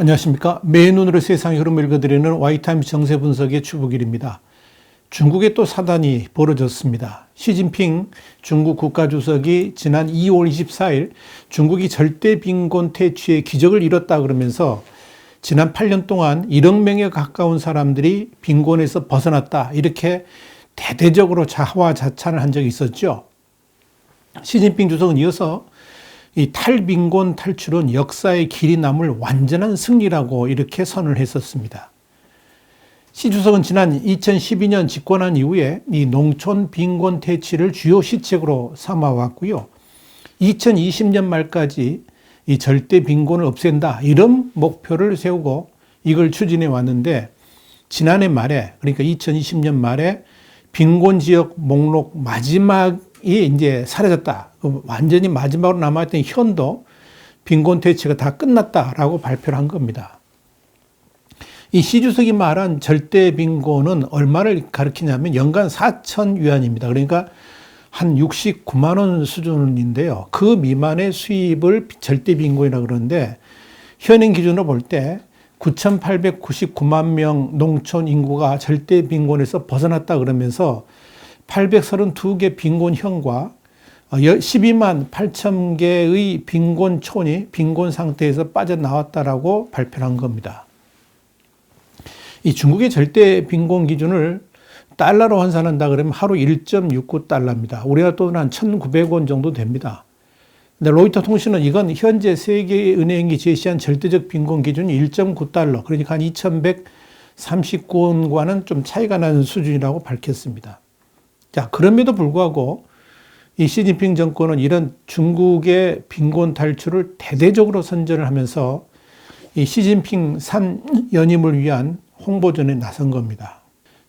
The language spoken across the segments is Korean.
안녕하십니까. 매의 눈으로 세상의 흐름을 읽어드리는 와이타임스 정세 분석의 추복일입니다. 중국에 또 사단이 벌어졌습니다. 시진핑 중국 국가주석이 지난 2월 24일 중국이 절대 빈곤 퇴치의 기적을 이뤘다 그러면서 지난 8년 동안 1억 명에 가까운 사람들이 빈곤에서 벗어났다, 이렇게 대대적으로 자화자찬을 한 적이 있었죠. 시진핑 주석은 이어서 이 탈빈곤 탈출은 역사의 길이 남을 완전한 승리라고 이렇게 선을 했었습니다. 시 주석은 지난 2012년 집권한 이후에 이 농촌 빈곤 퇴치를 주요 시책으로 삼아왔고요. 2020년 말까지 이 절대 빈곤을 없앤다, 이런 목표를 세우고 이걸 추진해 왔는데, 지난해 말에, 그러니까 2020년 말에 빈곤 지역 목록 마지막이 이제 사라졌다. 완전히 마지막으로 남아있던 현도 빈곤 퇴치가 다 끝났다라고 발표를 한 겁니다. 이 시 주석이 말한 절대 빈곤은 얼마를 가리키냐면 연간 4,000위안입니다. 그러니까 한 69만 원 수준인데요. 그 미만의 수입을 절대 빈곤이라고 그러는데, 현행 기준으로 볼 때 9,899만 명 농촌 인구가 절대 빈곤에서 벗어났다 그러면서 832개 빈곤현과 12만 8천 개의 빈곤촌이 빈곤 상태에서 빠져나왔다라고 발표를 한 겁니다. 이 중국의 절대 빈곤 기준을 달러로 환산한다 그러면 하루 1.69달러입니다. 우리나라 돈은 한 1,900원 정도 됩니다. 근데 로이터 통신은 이건 현재 세계은행이 제시한 절대적 빈곤 기준이 1.9달러, 그러니까 한 2,139원과는 좀 차이가 나는 수준이라고 밝혔습니다. 자, 그럼에도 불구하고 이 시진핑 정권은 이런 중국의 빈곤 탈출을 대대적으로 선전을 하면서 이 시진핑 3연임을 위한 홍보전에 나선 겁니다.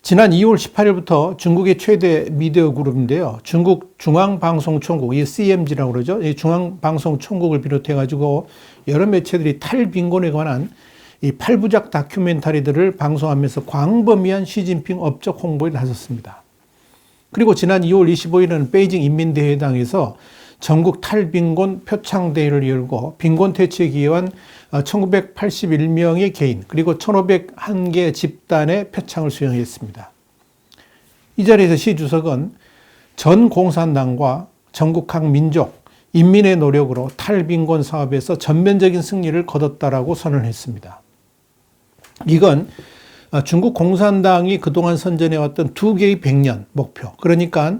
지난 2월 18일부터 중국의 최대 미디어 그룹인데요. 중국 중앙방송총국, 이 CMG라고 그러죠. 이 중앙방송총국을 비롯해가지고 여러 매체들이 탈빈곤에 관한 이 8부작 다큐멘터리들을 방송하면서 광범위한 시진핑 업적 홍보에 나섰습니다. 그리고 지난 2월 25일은 베이징 인민대회당에서 전국 탈빈곤 표창대회를 열고 빈곤 퇴치에 기여한 1981명의 개인, 그리고 1,501개 집단의 표창을 수여했습니다. 이 자리에서 시 주석은 전 공산당과 전국 각 민족, 인민의 노력으로 탈빈곤 사업에서 전면적인 승리를 거뒀다라고 선언했습니다. 이건 중국 공산당이 그동안 선전해왔던 두 개의 100년 목표, 그러니까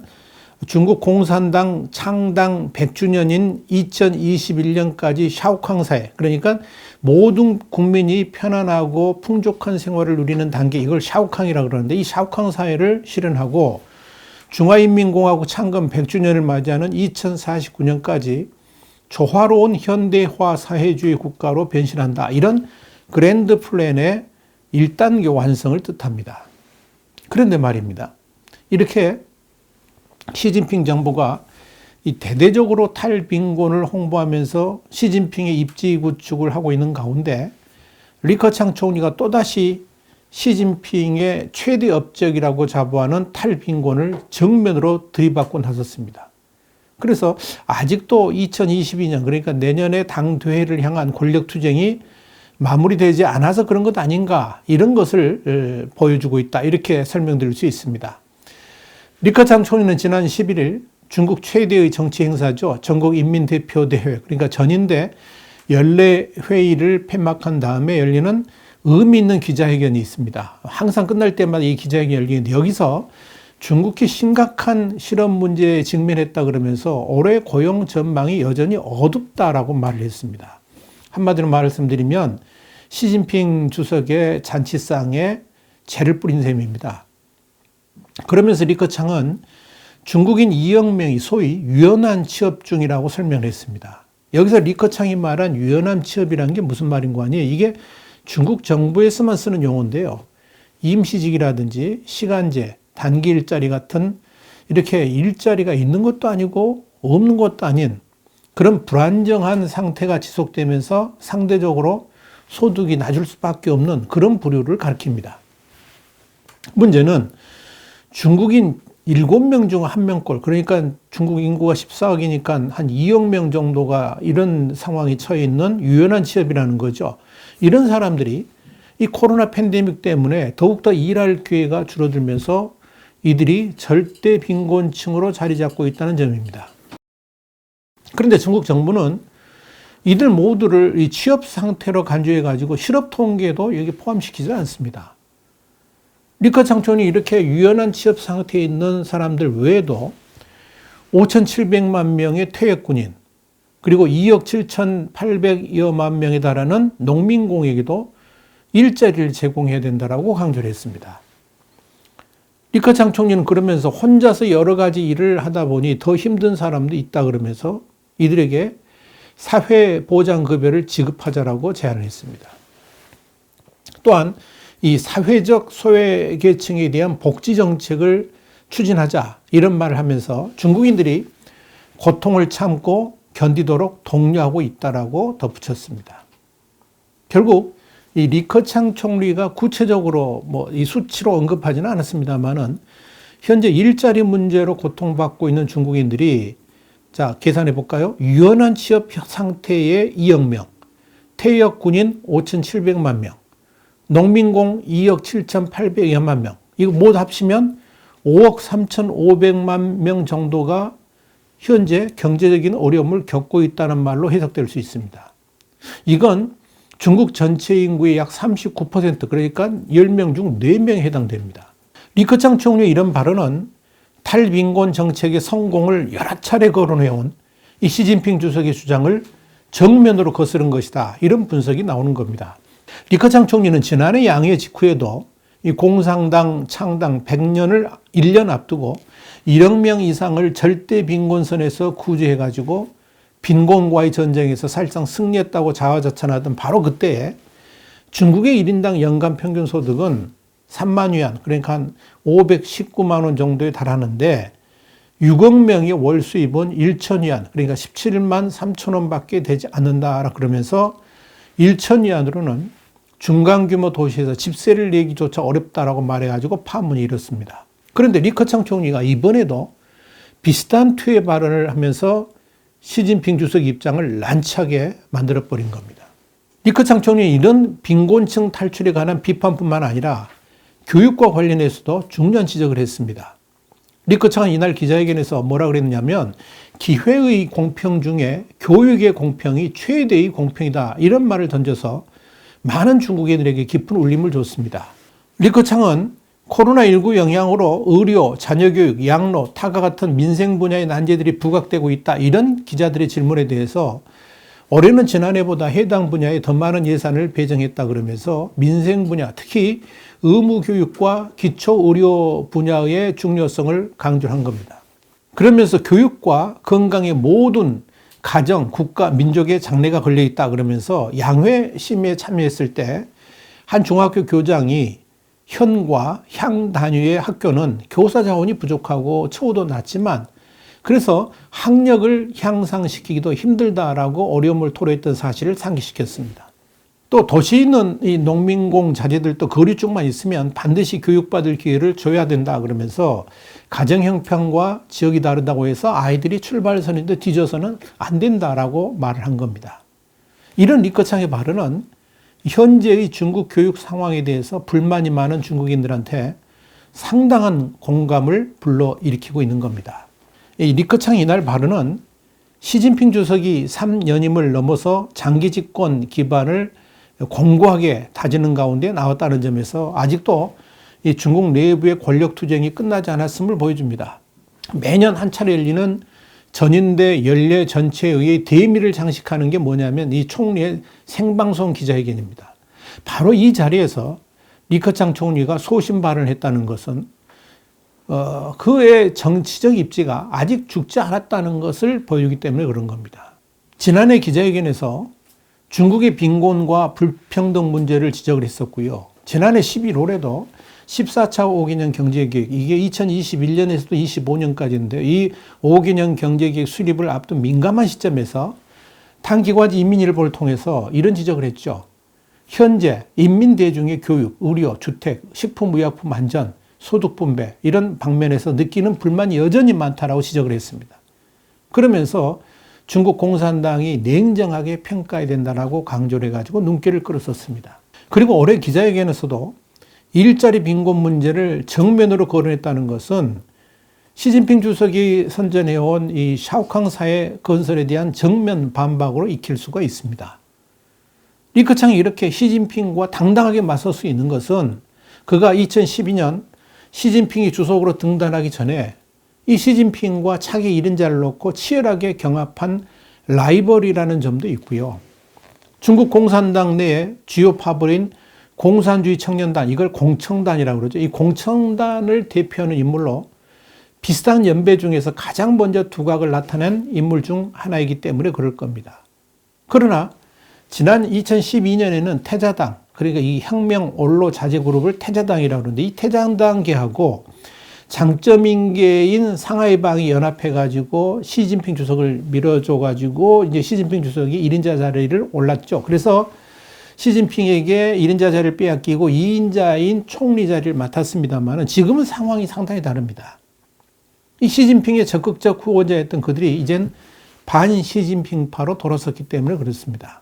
중국 공산당 창당 100주년인 2021년까지 샤오캉 사회, 그러니까 모든 국민이 편안하고 풍족한 생활을 누리는 단계, 이걸 샤오캉이라고 그러는데, 이 샤오캉 사회를 실현하고 중화인민공화국 창건 100주년을 맞이하는 2049년까지 조화로운 현대화 사회주의 국가로 변신한다, 이런 그랜드 플랜의 1단계 완성을 뜻합니다. 그런데 말입니다, 이렇게 시진핑 정부가 이 대대적으로 탈빈곤을 홍보하면서 시진핑의 입지 구축을 하고 있는 가운데, 리커창 총리가 또다시 시진핑의 최대 업적이라고 자부하는 탈빈곤을 정면으로 들이받고 나섰습니다. 그래서 아직도 2022년, 그러니까 내년에 당대회를 향한 권력투쟁이 마무리되지 않아서 그런 것 아닌가, 이런 것을 보여주고 있다, 이렇게 설명드릴 수 있습니다. 리커창 총리는 지난 11일 중국 최대의 정치 행사죠. 전국인민대표대회, 그러니까 전인대 연례회의를 폐막한 다음에 열리는 의미 있는 기자회견이 있습니다. 항상 끝날 때마다 이 기자회견이 열리는데, 여기서 중국이 심각한 실업 문제에 직면했다 그러면서 올해 고용 전망이 여전히 어둡다라고 말을 했습니다. 한마디로 말씀드리면 시진핑 주석의 잔치상에 재를 뿌린 셈입니다. 그러면서 리커창은 중국인 2억 명이 소위 유연한 취업 중이라고 설명을 했습니다. 여기서 리커창이 말한 유연한 취업이라는 게 무슨 말인 거 아니에요? 이게 중국 정부에서만 쓰는 용어인데요. 임시직이라든지 시간제, 단기 일자리 같은 이렇게 일자리가 있는 것도 아니고 없는 것도 아닌 그런 불안정한 상태가 지속되면서 상대적으로 소득이 낮을 수밖에 없는 그런 부류를 가리킵니다. 문제는 중국인 7명 중 1명꼴, 그러니까 중국 인구가 14억이니까 한 2억 명 정도가 이런 상황에 처해 있는 유연한 취업이라는 거죠. 이런 사람들이 이 코로나 팬데믹 때문에 더욱더 일할 기회가 줄어들면서 이들이 절대 빈곤층으로 자리 잡고 있다는 점입니다. 그런데 중국 정부는 이들 모두를 이 취업 상태로 간주해가지고 실업 통계도 여기 포함시키지 않습니다. 리커창촌이 이렇게 유연한 취업 상태에 있는 사람들 외에도 5,700만 명의 퇴역군인, 그리고 2억 7,800여만 명에 달하는 농민공에게도 일자리를 제공해야 된다라고 강조를 했습니다. 리커창 총리는 그러면서 혼자서 여러 가지 일을 하다 보니 더 힘든 사람도 있다 그러면서 이들에게 사회보장급여를 지급하자라고 제안을 했습니다. 또한 이 사회적 소외계층에 대한 복지정책을 추진하자 이런 말을 하면서 중국인들이 고통을 참고 견디도록 독려하고 있다라고 덧붙였습니다. 결국 이 리커창 총리가 구체적으로 이 수치로 언급하지는 않았습니다만은 현재 일자리 문제로 고통받고 있는 중국인들이 자, 계산해 볼까요? 유연한 취업 상태의 2억 명, 퇴역 군인 5,700만 명, 농민공 2억 7,800여만 명, 이거 모두 합치면 5억 3,500만 명 정도가 현재 경제적인 어려움을 겪고 있다는 말로 해석될 수 있습니다. 이건 중국 전체 인구의 약 39%, 그러니까 10명 중 4명에 해당됩니다. 리커창 총리의 이런 발언은 탈빈곤 정책의 성공을 여러 차례 거론해온 이 시진핑 주석의 주장을 정면으로 거스른 것이다. 이런 분석이 나오는 겁니다. 리커창 총리는 지난해 양해 직후에도 이 공산당 창당 100년을 1년 앞두고 1억 명 이상을 절대 빈곤선에서 구제해가지고 빈곤과의 전쟁에서 사실상 승리했다고 자화자찬하던 바로 그때에 중국의 1인당 연간 평균 소득은 3만 위안, 그러니까 한 519만 원 정도에 달하는데 6억 명의 월 수입은 1천 위안, 그러니까 17만 3천 원밖에 되지 않는다 그러면서 1천 위안으로는 중간규모 도시에서 집세를 내기조차 어렵다라고 말해가지고 파문이 일었습니다. 그런데 리커창 총리가 이번에도 비슷한 투의 발언을 하면서 시진핑 주석 입장을 난처하게 만들어버린 겁니다. 리커창 총리는 이런 빈곤층 탈출에 관한 비판뿐만 아니라 교육과 관련해서도 중요한 지적을 했습니다. 리커창은 이날 기자회견에서 뭐라 그랬냐면 기회의 공평 중에 교육의 공평이 최대의 공평이다 이런 말을 던져서 많은 중국인들에게 깊은 울림을 줬습니다. 리커창은 코로나19 영향으로 의료, 자녀교육, 양로, 타과 같은 민생 분야의 난제들이 부각되고 있다. 이런 기자들의 질문에 대해서 올해는 지난해보다 해당 분야에 더 많은 예산을 배정했다 그러면서 민생 분야, 특히 의무교육과 기초의료 분야의 중요성을 강조한 겁니다. 그러면서 교육과 건강의 모든 가정, 국가, 민족의 장래가 걸려있다 그러면서 양회 심의에 참여했을 때 한 중학교 교장이 현과 향 단위의 학교는 교사 자원이 부족하고 처우도 낮지만 그래서 학력을 향상시키기도 힘들다라고 어려움을 토로했던 사실을 상기시켰습니다. 또 도시에 있는 이 농민공 자제들도 거리 쪽만 있으면 반드시 교육받을 기회를 줘야 된다 그러면서 가정 형편과 지역이 다르다고 해서 아이들이 출발선인데 뒤져서는 안 된다라고 말을 한 겁니다. 이런 리커창의 발언은 현재의 중국 교육 상황에 대해서 불만이 많은 중국인들한테 상당한 공감을 불러일으키고 있는 겁니다. 이 리커창의 이날 발언은 시진핑 주석이 3연임을 넘어서 장기 집권 기반을 공고하게 다지는 가운데 나왔다는 점에서 아직도 이 중국 내부의 권력 투쟁이 끝나지 않았음을 보여줍니다. 매년 한 차례 열리는 전인대 연례 전체에 의해 대미를 장식하는 게 뭐냐면 이 총리의 생방송 기자회견입니다. 바로 이 자리에서 리커창 총리가 소신 발언을 했다는 것은 그의 정치적 입지가 아직 죽지 않았다는 것을 보여주기 때문에 그런 겁니다. 지난해 기자회견에서 중국의 빈곤과 불평등 문제를 지적을 했었고요. 지난해 11월에도 14차 5개년 경제계획, 이게 2021년에서도 25년까지인데 이 5개년 경제계획 수립을 앞둔 민감한 시점에서 단기과제 인민일보를 통해서 이런 지적을 했죠. 현재 인민 대중의 교육, 의료, 주택, 식품의약품 안전, 소득 분배 이런 방면에서 느끼는 불만이 여전히 많다라고 지적을 했습니다. 그러면서 중국 공산당이 냉정하게 평가해야 된다라고 강조를 해가지고 눈길을 끌었었습니다. 그리고 올해 기자회견에서도 일자리 빈곤 문제를 정면으로 거론했다는 것은 시진핑 주석이 선전해온 이 샤오캉 사회 건설에 대한 정면 반박으로 익힐 수가 있습니다. 리커창이 이렇게 시진핑과 당당하게 맞설 수 있는 것은 그가 2012년 시진핑이 주석으로 등단하기 전에 이 시진핑과 차기 1인자를 놓고 치열하게 경합한 라이벌이라는 점도 있고요. 중국 공산당 내에 주요 파벌인 공산주의 청년단, 이걸 공청단이라고 그러죠. 이 공청단을 대표하는 인물로 비슷한 연배 중에서 가장 먼저 두각을 나타낸 인물 중 하나이기 때문에 그럴 겁니다. 그러나 지난 2012년에는 태자당, 그러니까 이 혁명 원로 자제 그룹을 태자당이라고 그러는데 이 태자당계하고 장점인계인 상하이방이 연합해가지고 시진핑 주석을 밀어줘가지고 이제 시진핑 주석이 1인자 자리를 올랐죠. 그래서 시진핑에게 1인자 자리를 빼앗기고 2인자인 총리 자리를 맡았습니다만 지금은 상황이 상당히 다릅니다. 이 시진핑의 적극적 후보자였던 그들이 이젠 반 시진핑파로 돌아섰기 때문에 그렇습니다.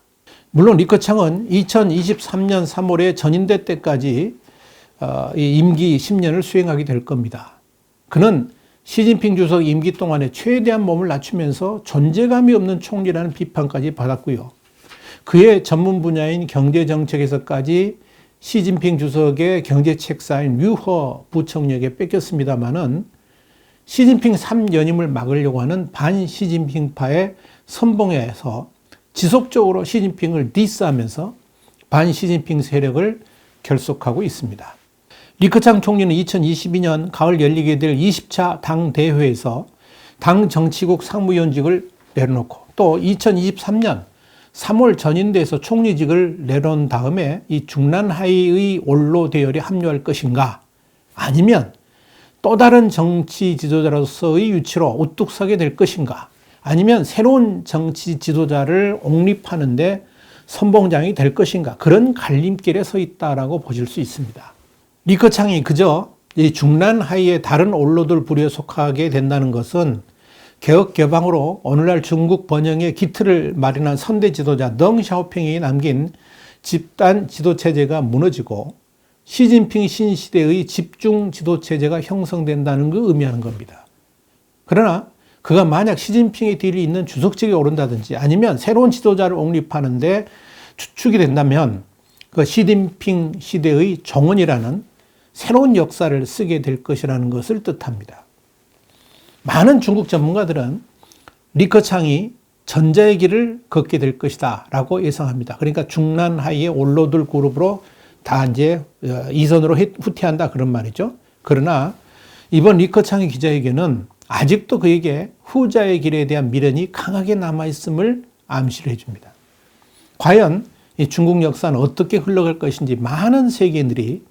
물론 리커창은 2023년 3월에 전인대 때까지 이 임기 10년을 수행하게 될 겁니다. 그는 시진핑 주석 임기 동안에 최대한 몸을 낮추면서 존재감이 없는 총리라는 비판까지 받았고요. 그의 전문 분야인 경제정책에서까지 시진핑 주석의 경제책사인 류허 부총리에게 뺏겼습니다마는 시진핑 3연임을 막으려고 하는 반 시진핑파의 선봉에서 지속적으로 시진핑을 디스하면서 반 시진핑 세력을 결속하고 있습니다. 리커창 총리는 2022년 가을 열리게 될 20차 당 대회에서 당 정치국 상무위원직을 내려놓고 또 2023년 3월 전인대에서 총리직을 내놓은 다음에 이 중난 하위의 원로 대열에 합류할 것인가 아니면 또 다른 정치 지도자로서의 위치로 우뚝 서게 될 것인가 아니면 새로운 정치 지도자를 옹립하는데 선봉장이 될 것인가 그런 갈림길에 서 있다라고 보실 수 있습니다. 리커창이 그저 이 중난 하위의 다른 원로들 부류에 속하게 된다는 것은 개혁 개방으로 오늘날 중국 번영의 기틀을 마련한 선대 지도자 덩 샤오핑이 남긴 집단 지도 체제가 무너지고 시진핑 신시대의 집중 지도 체제가 형성된다는 걸 의미하는 겁니다. 그러나 그가 만약 시진핑의 뒤를 잇는 주석직에 오른다든지 아니면 새로운 지도자를 옹립하는데 추측이 된다면 그 시진핑 시대의 종언이라는 새로운 역사를 쓰게 될 것이라는 것을 뜻합니다. 많은 중국 전문가들은 리커창이 전자의 길을 걷게 될 것이다 라고 예상합니다. 그러니까 중난 하위의 원로들 그룹으로 다 이제 이선으로 후퇴한다 그런 말이죠. 그러나 이번 리커창의 기자회견은 아직도 그에게 후자의 길에 대한 미련이 강하게 남아있음을 암시를 해줍니다. 과연 이 중국 역사는 어떻게 흘러갈 것인지 많은 세계인들이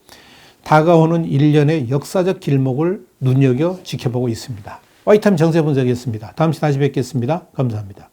다가오는 일련의 역사적 길목을 눈여겨 지켜보고 있습니다. 와이타임 정세 분석이었습니다. 다음 시간에 다시 뵙겠습니다. 감사합니다.